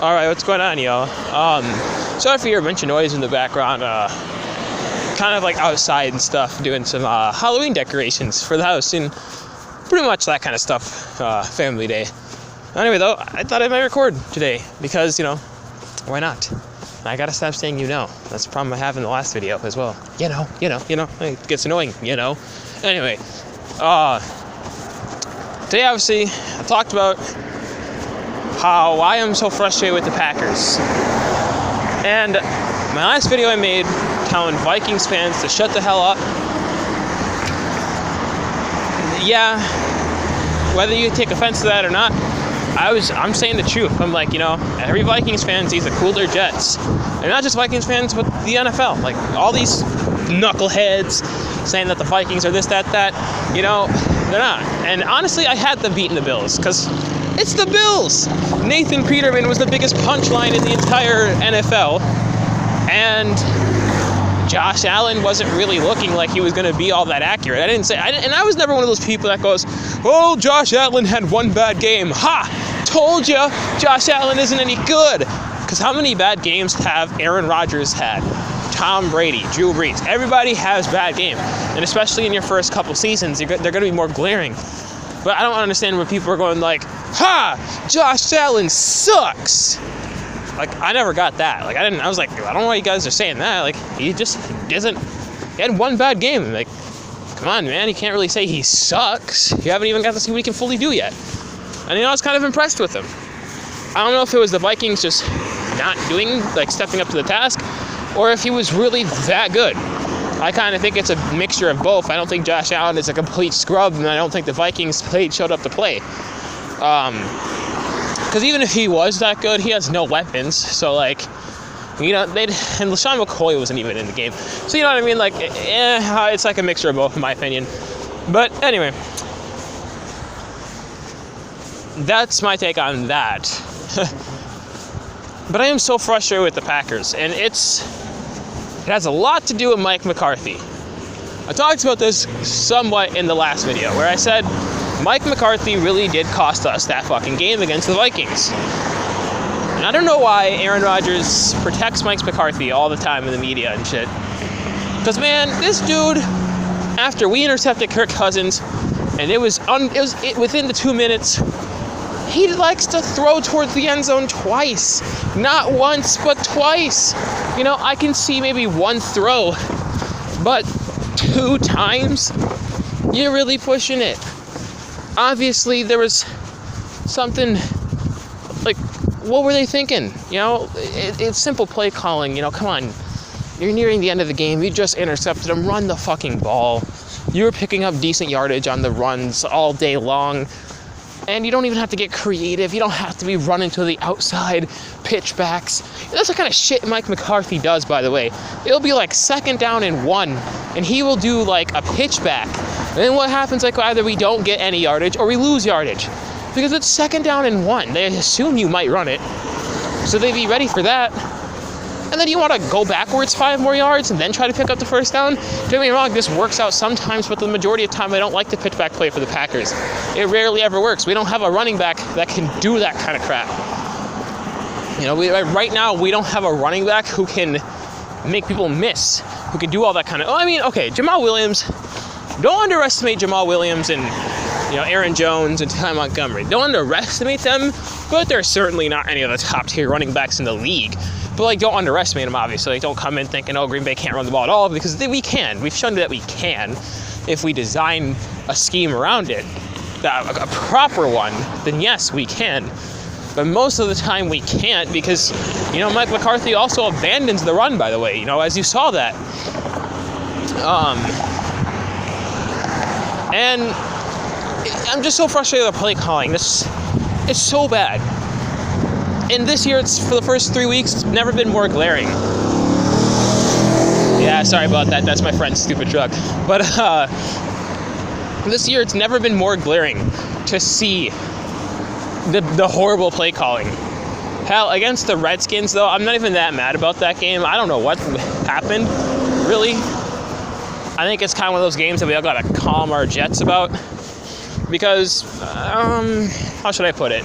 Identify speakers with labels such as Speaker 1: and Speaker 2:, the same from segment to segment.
Speaker 1: Alright, what's going on, y'all? Sorry for your bunch of noise in the background. Kind of like outside and stuff, doing some Halloween decorations for the house and pretty much that kind of stuff, family day. Anyway, though, I thought I might record today because, why not? I gotta stop saying That's the problem I have in the last video as well. It gets annoying, Anyway, today, obviously, I talked about how I am so frustrated with the Packers. And my last video I made telling Vikings fans to shut the hell up. Yeah, whether you take offense to that or not, I'm saying the truth. I'm like, every Vikings fan sees the cooler Jets. And not just Vikings fans, but the NFL. Like, all these knuckleheads saying that the Vikings are this, that, they're not. And honestly, I had them beating the Bills, because it's the Bills! Nathan Peterman was the biggest punchline in the entire NFL. And Josh Allen wasn't really looking like he was going to be all that accurate. And I was never one of those people that goes, oh, Josh Allen had one bad game. Ha! Told ya! Josh Allen isn't any good! Because how many bad games have Aaron Rodgers had? Tom Brady, Drew Brees. Everybody has bad games. And especially in your first couple seasons, they're going to be more glaring. But I don't understand when people are going like, ha! Josh Allen sucks! Like, I never got that. Like, I was like, I don't know why you guys are saying that. Like, he had one bad game. Like, come on, man, you can't really say he sucks. You haven't even got to see what he can fully do yet. And, I was kind of impressed with him. I don't know if it was the Vikings just not stepping up to the task, or if he was really that good. I kind of think it's a mixture of both. I don't think Josh Allen is a complete scrub, and I don't think the Vikings showed up to play. Because even if he was that good, he has no weapons. So, and LaShawn McCoy wasn't even in the game. So, you know what I mean? Like, it's like a mixture of both, in my opinion. But anyway, that's my take on that. But I am so frustrated with the Packers, and it has a lot to do with Mike McCarthy. I talked about this somewhat in the last video, where I said Mike McCarthy really did cost us that fucking game against the Vikings. And I don't know why Aaron Rodgers protects Mike McCarthy all the time in the media and shit. Because, man, this dude, after we intercepted Kirk Cousins, and it was within the 2 minutes, he likes to throw towards the end zone twice. Not once, but twice. I can see maybe one throw, but 2 times? You're really pushing it. Obviously, there was something, like, what were they thinking? It's simple play calling, come on. You're nearing the end of the game. You just intercepted them. Run the fucking ball. You were picking up decent yardage on the runs all day long. And you don't even have to get creative. You don't have to be running to the outside pitchbacks. That's the kind of shit Mike McCarthy does, by the way. It'll be like 2nd down and 1, and he will do like a pitchback. And then what happens, either we don't get any yardage or we lose yardage. Because it's 2nd down and 1. They assume you might run it. So they'd be ready for that. And then you want to go backwards 5 more yards and then try to pick up the first down? Don't get me wrong, this works out sometimes, but the majority of the time I don't like the pitchback play for the Packers. It rarely ever works. We don't have a running back that can do that kind of crap. Right now we don't have a running back who can make people miss, who can do all that kind of... Jamal Williams. Don't underestimate Jamal Williams and, Aaron Jones and Ty Montgomery. Don't underestimate them, but they're certainly not any of the top tier running backs in the league. But, don't underestimate them, obviously. Don't come in thinking, Green Bay can't run the ball at all, because we can. We've shown that we can. If we design a scheme around it, a proper one, then yes, we can. But most of the time we can't, because, Mike McCarthy also abandons the run, by the way, as you saw that. And I'm just so frustrated with the play calling. It's so bad. And this year, it's for the first 3 weeks, it's never been more glaring. Yeah, sorry about that. That's my friend's stupid truck. But this year, it's never been more glaring to see the horrible play calling. Hell, against the Redskins, though, I'm not even that mad about that game. I don't know what happened, really. I think it's kind of one of those games that we all got to calm our jets about. Because, how should I put it?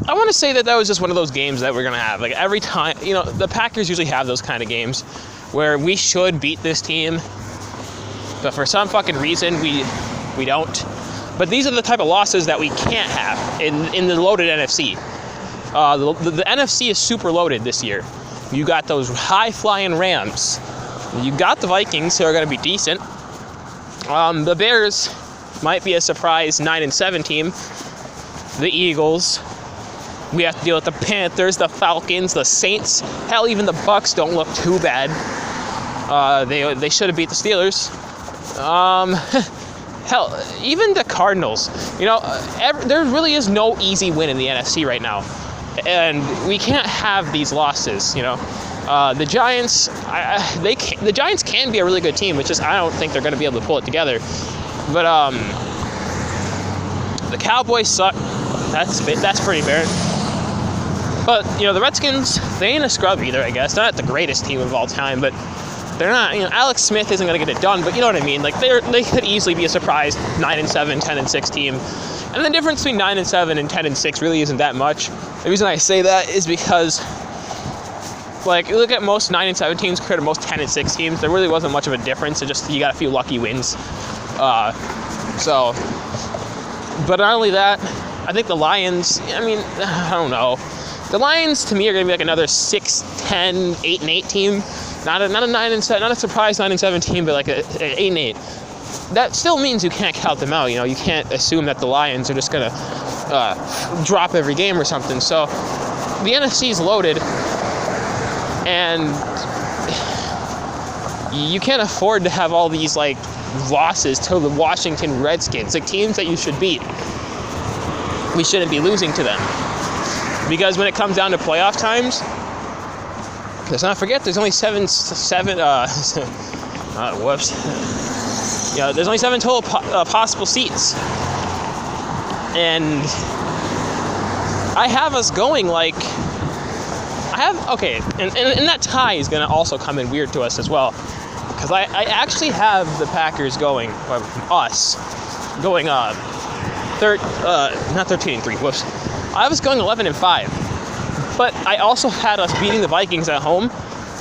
Speaker 1: I want to say that was just one of those games that we're going to have. Like, every time, the Packers usually have those kind of games where we should beat this team, but for some fucking reason, we don't. But these are the type of losses that we can't have in the loaded NFC. The NFC is super loaded this year. You got those high-flying Rams. You got the Vikings, who are going to be decent. The Bears might be a surprise 9-7 team. The Eagles. We have to deal with the Panthers, the Falcons, the Saints. Hell, even the Bucks don't look too bad. They should have beat the Steelers. Hell, even the Cardinals. There really is no easy win in the NFC right now. And we can't have these losses, The Giants, the Giants can be a really good team. It's just I don't think they're going to be able to pull it together. But the Cowboys suck. That's pretty fair. But the Redskins, they ain't a scrub either. I guess they're not the greatest team of all time, but they're not. Alex Smith isn't going to get it done. But you know what I mean. Like they could easily be a surprise 9-7, 10-6 team. And the difference between 9-7 and 10-6 really isn't that much. The reason I say that is because, like, you look at most 9-7 teams compared to most 10-6 teams, there really wasn't much of a difference. It just, you got a few lucky wins. But not only that, I think the Lions, I don't know. The Lions, to me, are going to be like another 6-10, 8-8 team. Not a 9-7, not a surprise 9-7 team, but like an 8-8. That still means you can't count them out. You can't assume that the Lions are just going to drop every game or something. So the NFC is loaded, and you can't afford to have all these like losses to the Washington Redskins, like teams that you should beat. We shouldn't be losing to them, because when it comes down to playoff times, let's not forget there's only seven. There's only 7 total possible seats. And I have us going and that tie is going to also come in weird to us as well. Because I actually have the Packers going, us, going, not 13-3, whoops. I was going 11-5. But I also had us beating the Vikings at home,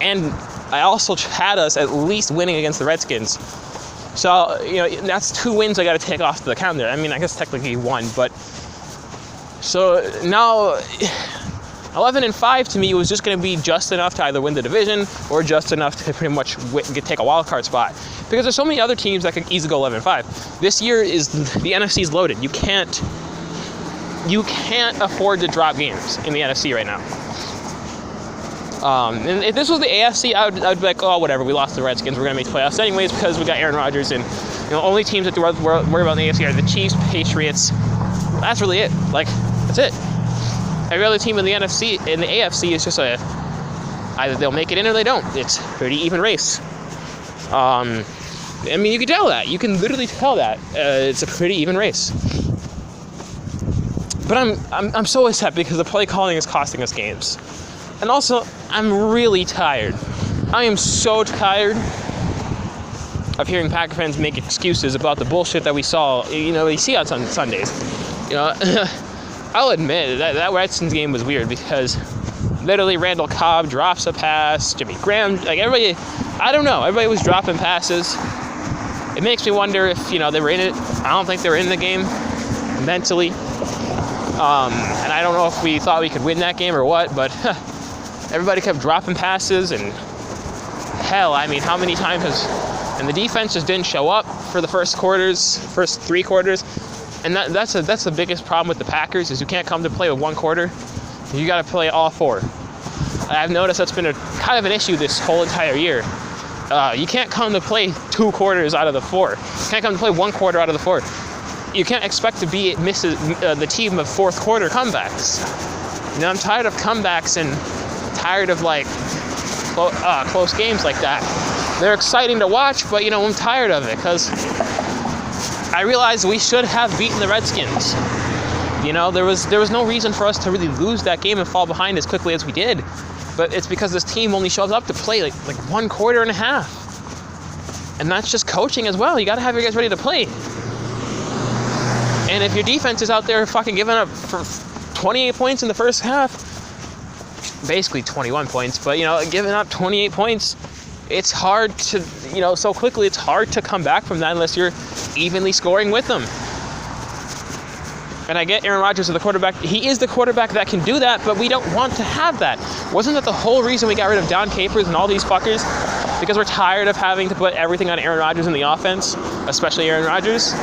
Speaker 1: and I also had us at least winning against the Redskins. So, that's 2 wins I got to take off the calendar. I guess technically 1, but so now 11-5 to me was just going to be just enough to either win the division or just enough to pretty much take a wild card spot. Because there's so many other teams that could easily go 11-5. This year the NFC's loaded. You can't afford to drop games in the NFC right now. And if this was the AFC, I would be like, oh, whatever, we lost the Redskins, we're going to make the playoffs anyways because we got Aaron Rodgers, and only teams that worry about in the AFC are the Chiefs, Patriots. That's really it. Like, that's it. Every other team in the AFC is just either they'll make it in or they don't. It's a pretty even race. You can tell that. You can literally tell that. It's a pretty even race. But I'm so upset because the play calling is costing us games. And also, I'm really tired. I am so tired of hearing Packer fans make excuses about the bullshit that we saw, we see on Sundays. I'll admit that Redskins game was weird because literally Randall Cobb drops a pass, Jimmy Graham, like everybody, I don't know, everybody was dropping passes. It makes me wonder if, they were in it. I don't think they were in the game mentally. And I don't know if we thought we could win that game or what, but everybody kept dropping passes, and hell, how many times and the defense just didn't show up for the first 3 quarters, and that's the biggest problem with the Packers is you can't come to play with 1 quarter, you got to play all 4. I've noticed that's been a kind of an issue this whole entire year. You can't come to play 2 quarters out of the 4. You can't come to play 1 quarter out of the 4. You can't expect to be the team of 4th quarter comebacks. I'm tired of comebacks and tired of close games like that. They're exciting to watch, but I'm tired of it because I realized we should have beaten the Redskins. There was no reason for us to really lose that game and fall behind as quickly as we did. But it's because this team only shows up to play like 1 quarter and a half. And that's just coaching as well. You got to have your guys ready to play. And if your defense is out there fucking giving up for 28 points in the first half, basically 21 points, but, giving up 28 points, it's hard to, so quickly, it's hard to come back from that unless you're evenly scoring with them. And I get Aaron Rodgers is the quarterback. He is the quarterback that can do that, but we don't want to have that. Wasn't that the whole reason we got rid of Don Capers and all these fuckers? Because we're tired of having to put everything on Aaron Rodgers in the offense, especially Aaron Rodgers?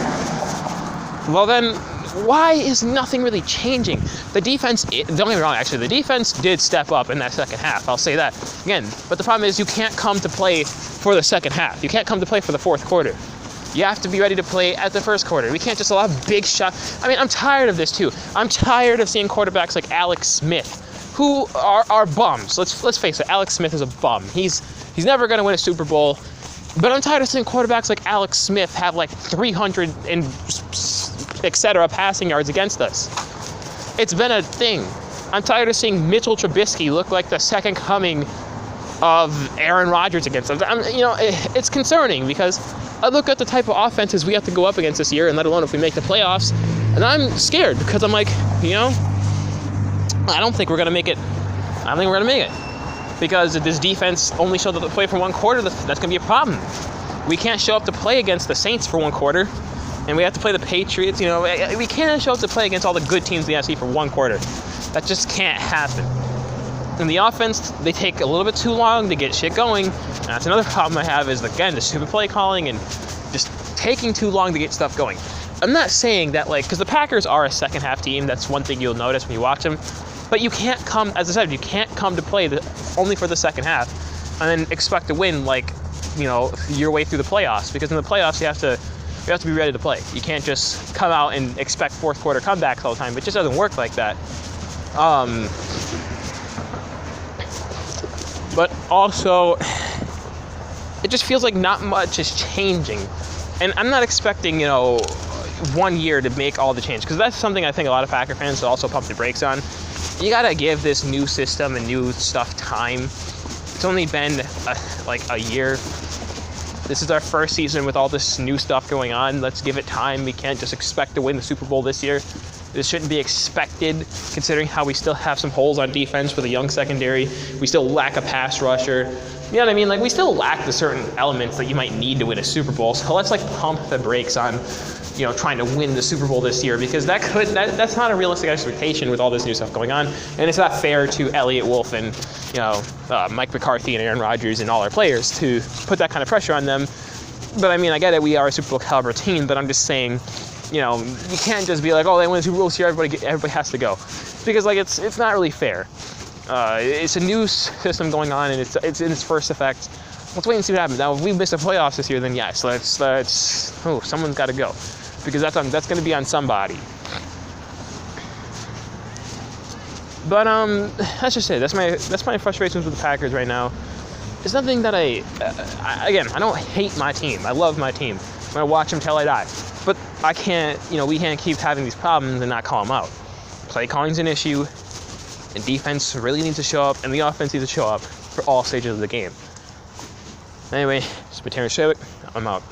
Speaker 1: Well then, why is nothing really changing? The defense, don't get me wrong, actually, the defense did step up in that second half. I'll say that. Again, but the problem is you can't come to play for the second half. You can't come to play for the fourth quarter. You have to be ready to play at the first quarter. We can't just allow big shots. I mean, I'm tired of this too. I'm tired of seeing quarterbacks like Alex Smith, who are bums. Let's face it, Alex Smith is a bum. He's never going to win a Super Bowl. But I'm tired of seeing quarterbacks like Alex Smith have like 300 and etc. passing yards against us. It's been a thing. I'm tired of seeing Mitchell Trubisky look like the second coming of Aaron Rodgers against us. It's concerning because I look at the type of offenses we have to go up against this year, and let alone if we make the playoffs, and I'm scared because I'm like, I don't think we're going to make it. I don't think we're going to make it. Because if this defense only showed up to play for one quarter, that's going to be a problem. We can't show up to play against the Saints for one quarter, and we have to play the Patriots. We can't show up to play against all the good teams in the NFC for one quarter. That just can't happen. And the offense, they take a little bit too long to get shit going. And that's another problem I have is, again, the stupid play calling and just taking too long to get stuff going. I'm not saying that, because the Packers are a second half team. That's one thing you'll notice when you watch them. But you can't come, as I said, you can't come to play only for the second half and then expect to win, your way through the playoffs. Because in the playoffs, you have to be ready to play. You can't just come out and expect fourth quarter comebacks all the time. It just doesn't work like that. But also, it just feels like not much is changing. And I'm not expecting, 1 year to make all the change. Because that's something I think a lot of Packer fans also pump the brakes on. You got to give this new system and new stuff time. It's only been a year. This is our first season with all this new stuff going on. Let's give it time. We can't just expect to win the Super Bowl this year. This shouldn't be expected, considering how we still have some holes on defense with a young secondary. We still lack a pass rusher. You know what I mean? We still lack the certain elements that you might need to win a Super Bowl. So let's pump the brakes on, trying to win the Super Bowl this year, because that's not a realistic expectation with all this new stuff going on, and it's not fair to Elliott Wolf and Mike McCarthy and Aaron Rodgers and all our players to put that kind of pressure on them. But I mean, I get it. We are a Super Bowl caliber team, but I'm just saying, you can't just be like, oh, they win the Super Bowl this year, everybody has to go, because it's not really fair. It's a new system going on, and it's in its first effect. Let's wait and see what happens. Now, if we miss the playoffs this year, then yes, someone's got to go, because that's going to be on somebody. But that's just it. That's my frustrations with the Packers right now. It's nothing that I don't hate my team. I love my team. I'm gonna watch them till I die. But I can't, we can't keep having these problems and not call them out. Play calling's an issue, and defense really needs to show up, and the offense needs to show up for all stages of the game. Anyway, it's been Terrence Shavik. I'm out.